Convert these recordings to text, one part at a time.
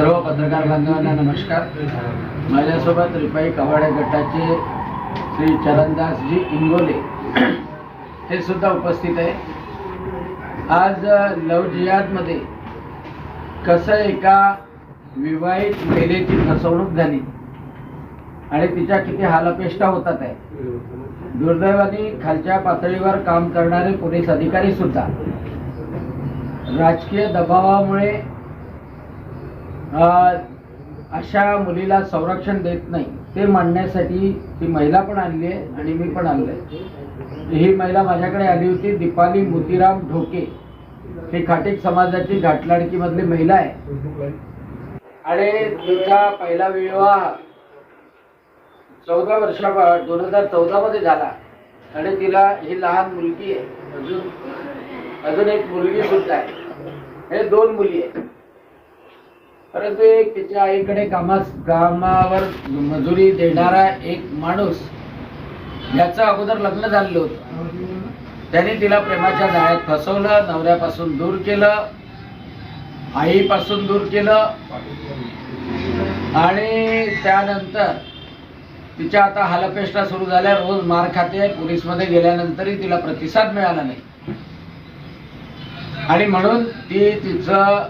सर्व पत्रकार बांधवांना नमस्कार। माझ्यासोबत रिपाई कवाडे गटाचे श्री चरणदासजी इंगोले हे सुद्धा उपस्थित आहे। आज लव जिहादमध्ये कसं एका विवाहित महिलेची फसवणूक झाली आणि तिच्या किती हालअपेष्टा होतात आहे। दुर्दैवाने खालच्या पातळीवर काम करणारे पोलीस अधिकारी सुद्धा राजकीय दबावामुळे अशा मुलीला संरक्षण देत नाही ते मांडण्यासाठी ती महिला पण आली आहे आणि मी पण आलो आहे। ही महिला माझ्याकडे आली होती, दीपाली मोतीराम ढोके। ती खाटीक समाजाची घाटलाडकी मधली महिला आहे आणि तिचा पहिला विवाह 14 वर्षा 2014 मध्ये झाला आणि तिला ही लहान मुलगी आहे, अजून एक मुलगी सुद्धा आहे। हे 2 मुली आहेत, परंतु एक तिच्या आईकडे कामावर मजुरी देणारा एक माणूस, याचं अगोदर लग्न झालेलं होतं। त्याने तिला प्रेमाच्या जाळ्यात फसवलं, नवऱ्यापासून दूर केलं, आईपासून दूर केलं आणि त्यानंतर तिच्या आता हालअपेष्टा सुरू झाल्या। रोज मार खाते, पोलीसमध्ये गेल्यानंतरही तिला प्रतिसाद मिळाला नाही आणि म्हणून ती तिचं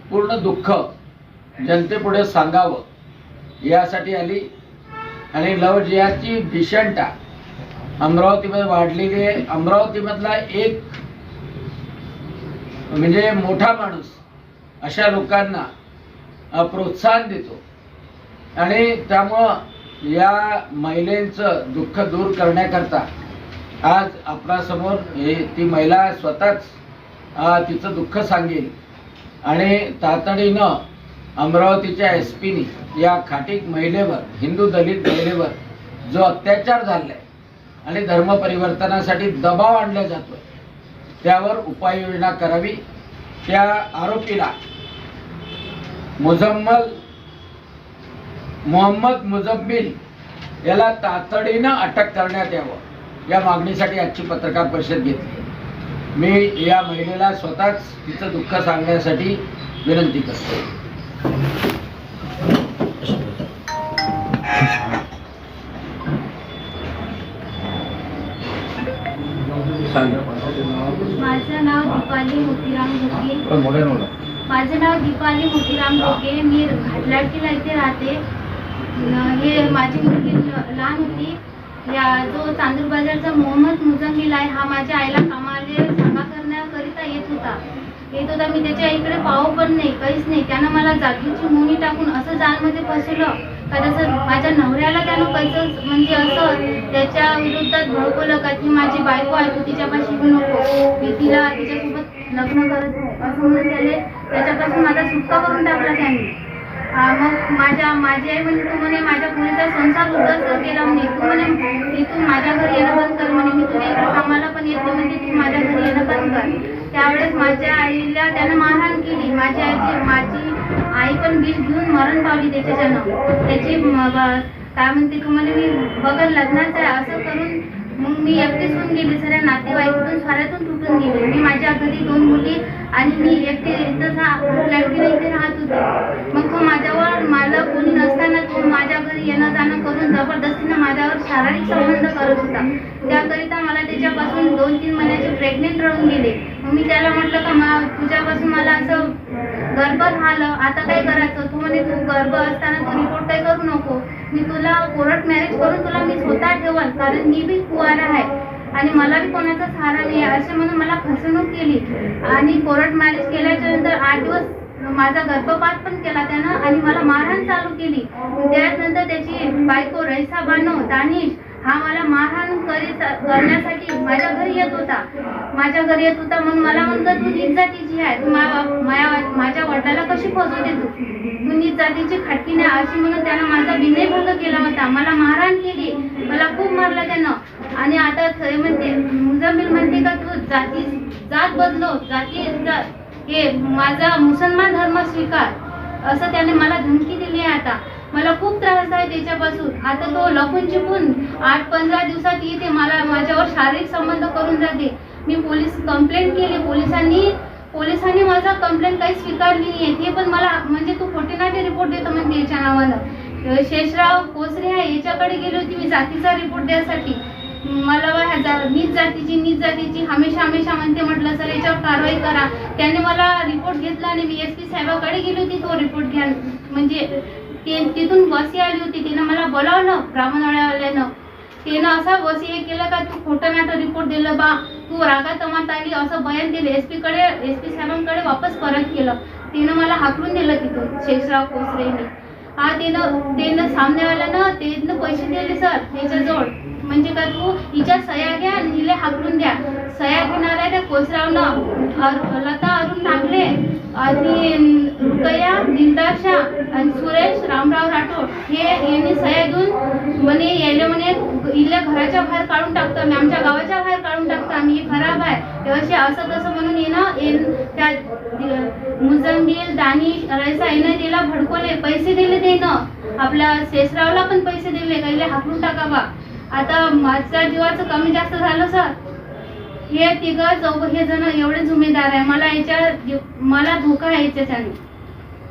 पूर्ण दुःख जनतेपुढे सांगावं यासाठी आली आणि लव जिहादची भीषणता अमरावतीमध्ये वाढलेली आहे। अमरावतीमधला एक म्हणजे मोठा माणूस अशा लोकांना प्रोत्साहन देतो आणि त्यामुळं या महिलेचं दुःख दूर करण्याकरता आज आपल्यासमोर ती महिला स्वतःच तिचं दुःख सांगेल आणि तातडीनं अमरावतीच्या एसपीनी या खाटीक महिलेवर, हिंदू दलित महिलेवर जो अत्याचार झालाय आणि धर्म परिवर्तनासाठी दबाव आणला जातोय त्यावर उपाययोजना करावी। त्या आरोपीला मोहम्मद मुजम्मिल याला तातडीनं अटक करण्यात यावं या मागणीसाठी आजची पत्रकार परिषद घेतली। मी या महिलेला स्वतःच तिचं दुःख सांगण्यासाठी विनंती करतो। माझं नाव दीपाली मोतीराम ढोके। मी घाटलाडकीला इथे राहते। हे माझी मुलगी लहान होती। या जो चांदूर बाजारचा मोहम्मद मुजम्मिल आहे, हा माझ्या आईला कामाला सांगा करण्याकरिता येत होता। मी त्याच्या आईकडे पाहू पण नाही, काहीच नाही। त्यानं मला जादूची मोही टाकून असं जाळमध्ये फसवलं का तसं माझ्या नवऱ्याला त्यानं कसं म्हणजे असं त्याच्या विरोधात भडकवलं का ती माझी बायको आहे, तू तिच्यापाशी येऊ नको, मी तिच्यासोबत लग्न करत आहे असं म्हणून त्याच्यापासून माझा सुटका करून टाकला त्यांनी। मग माझी आई म्हणजे तू म्हणे माझ्या मुलीचा संसार उद्ध्वस्त केला म्हणे, तू म्हणे तू माझ्या घरी येणं बंद कर म्हणे, मी तुला इकडे कामाला पण येत नाही म्हणजे तू माझ्या घरी येणं बंद कर। त्यावेळेस माझ्या आईला त्यानं मारहाण केली। माझी आई पण विष घेऊन मरण पावली त्याच्यानं। त्याची काय म्हणते तू म्हणे मी बघा लग्नाचं आहे असं करून मग मी एकटीच होऊन गेली। सगळ्या नातेवाईकातून साऱ्यातून तुटून गेली। मी माझ्या घरी 2 मुली आणि मी एकटी लडकीला इथे राहत होते। मग तो मला कोणी नसताना तो माझ्या घरी येणं जाणं करून जबरदस्तीनं माझ्यावर शारीरिक संबंध करत होता। त्याकरिता मला त्याच्यापासून 2-3 महिन्याचे प्रेग्नेंट राहून गेले। मग मी त्याला म्हटलं का तुझ्यापासून मला असं गर्भ झालं, आता काय करायचं? तू म्हणे तू गर्भ असताना तू रिपोर्ट काही करू नको, मी तुला कोर्ट मॅरेज करून तुला मी स्वतः ठेवाल, कारण मी बी कुवारा आहे आणि मला बी कोणाचा सहारा नाही आहे असे म्हणून मला फसवणूक केली। आणि कोर्ट मॅरेज केल्याच्या नंतर 8 दिवस माझा गर्भपात पण केला त्यानं आणि मला मारहाण चालू केली। त्यानंतर त्याची बायको रईसा बानो दानिश हा मला मारहाण करण्यासाठी माझ्या घरी येत होता। म्हणून मला म्हणतो तू नीच जातीची आहे, तू माझ्या वडिलाला कशी फसवते, तू नीच जातीची खाटकी नाही अशी म्हणून त्यानं माझा विनयभंग केला होता। मला मारहाण केली, मला खूप मारलं त्यानं। आणि आता म्हणते मुजम्मिल म्हणते का तू जात बदलो, हे माझा मुसलमान धर्म स्वीकार असं त्याने मला धमकी दिली आहे। आता मला खूप त्रास आहे त्याच्यापासून। आता तो लपून छिपून 8-15 दिवसात येते, मला माझ्यावर शारीरिक संबंध करून जाते। मी पोलीस कंप्लेंट केली, पोलिसांनी माझा कंप्लेंट काही स्वीकारली नाही। ते पण मला म्हणजे तू खोटी रिपोर्ट देतो म्हणते याच्या नावानं. शेषराव कोसरे आहे याच्याकडे गेली होती मी जातीचा रिपोर्ट द्यायसाठी. मला नीच जातीची हमेशा म्हणते. म्हटलं सर याच्यावर कारवाई करा. त्याने मला रिपोर्ट घेतला आणि मी SP साहेबाकडे गेली होती तो रिपोर्ट घ्या. म्हणजे तिथून वसी आली होती, तिनं मला बोलावलं ब्राह्मणवाड्यावाल्यानं. त्यानं असा वसी हे केलं का तू खोटं नाटं रिपोर्ट दिलं बा, तू रागात तमात आली असं बयान दिलं. SP साहेबांकडे वापस परत केलं. तिनं मला हाकलून दिलं तिथून शेषराव कोसरेने. हा त्यानं सामनेवाल्यानं त्यानं पैसे दिले सर त्याच्याजवळ. म्हणजे का तू हिच्या सह्या घ्या आणि हिला हाकलून द्या. सह्या घेणाऱ्या त्या कोसरावनं लता अरुण नागले आणि रुकया दिलदाशा आणि सुरेश रामराव राठोड हे यांनी सह्या घेऊन म्हणे यायला म्हणे हिला घराच्या बाहेर काढून टाकतो आम्ही, आमच्या गावाच्या बाहेर काढून टाकतो आम्ही, हे खराब आहे असे असं तसं म्हणून येणं त्या मुजंगिल दानिश रैसा यानं त्याला भडकवले. पैसे दिले त्यानं. आपल्या शेषरावला पण पैसे दिले काहीले हाकलून टाका बा. आता माझ्या जीवाचं कमी जास्त झालं सर. हे हे जण एवढे जुमेदार आहे. मला धोका आहे याच्याने.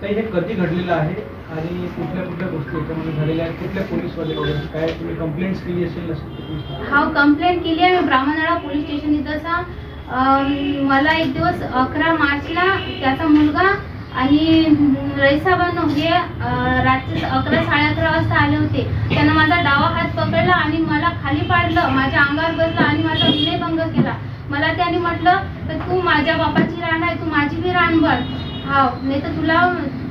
हे कधी घडलेलं आहे आणि कुठल्या गोष्टी याच्यामध्ये झालेल्या आहेत, कुठल्या पोलीस वगैरे काय तुम्ही कंप्लेंट्स केली असेल? हा कंप्लेंट केली आहे मी ब्राह्मणवाडा पोलीस स्टेशन इथं. मला एक दिवस 11 मार्चला त्याचा मुलगा आणि रईसाबानो हे रात्री 11 साडे 11 वाजता आले होते. त्यानं माझा डावा हात पकडला आणि मला खाली पाडलं, माझ्या अंगावर बसलं आणि माझा विनयभंग केला. मला त्याने म्हटलं तर तू माझ्या बापाची राण आहे, तू माझी बी राण बन. हा नाही तर तुला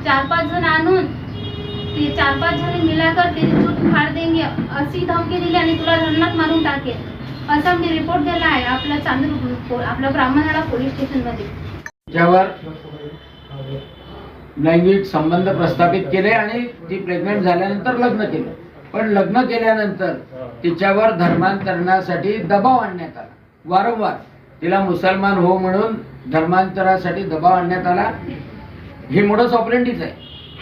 4-5 जण आणून ते 4-5 जण मिलाकर ते चूट फाड देंगे अशी धमकी दिली आणि तुला धरणात मारून टाकेल असा मी रिपोर्ट दिला आहे आपल्या ब्राह्मणवाडा पोलीस स्टेशन मध्ये. ज्यावर लैंगिक संबंध प्रस्थापित केले आणि ती प्रेग्नंट झाल्यानंतर लग्न केलं. पण लग्न केल्यानंतर तिच्यावर धर्मांतरणासाठी दबाव आणण्यात आला. वारंवार तिला मुसलमान हो म्हणून धर्मांतरासाठी दबाव आणण्यात आला. ही मोडस ऑपरेंडीच आहे.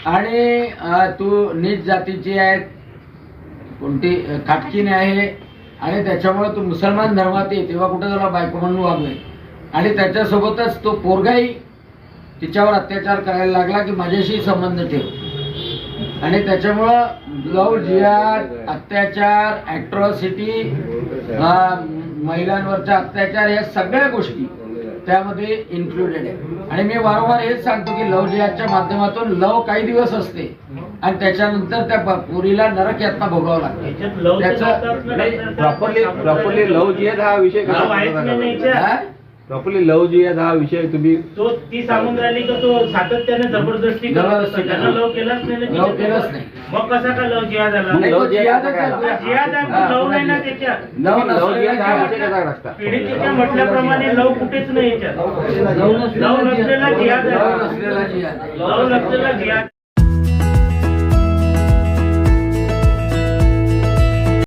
आणि तू नीच जातीची आहे, कोणती खाटकीने आहे आणि त्याच्यामुळे तू मुसलमान धर्मात ये तेव्हा कुठं तुला बायको म्हणून वागवेल. आणि त्याच्यासोबतच तो पोरगाही तिच्यावर अत्याचार करायला लागला की माझ्याशी संबंध ठेव. आणि त्याच्यामुळं लव जिहाद, अत्याचार, ॲट्रॉसिटी, महिलांवरचा अत्याचार या सगळ्या गोष्टी त्यामध्ये इन्क्लुडेड आहे. आणि मी वारंवार हेच सांगतो की लव जिहादच्या माध्यमातून लव काही दिवस असते आणि त्याच्यानंतर त्या पुरीला नरक यातना भोगावं लागते. त्याचं प्रॉपरली लव जिहाद हा विषय प्रॉपरली लव जिहाद हा विषय तुम्ही तो ती सांगून राहिली का तो सातत्याने जबरदस्ती त्यानं लव केलाच नाही. मग कसा का लव जिहाद झाला? जिहाद आहे लव नाही ना त्याच्यात. लव जिहाद हा विषय कसा असता पीडितेच्या म्हटल्याप्रमाणे लव कुठेच नाही याच्यात. लव नसलेला जिहाद आहे. लव नसलेला जिहाद.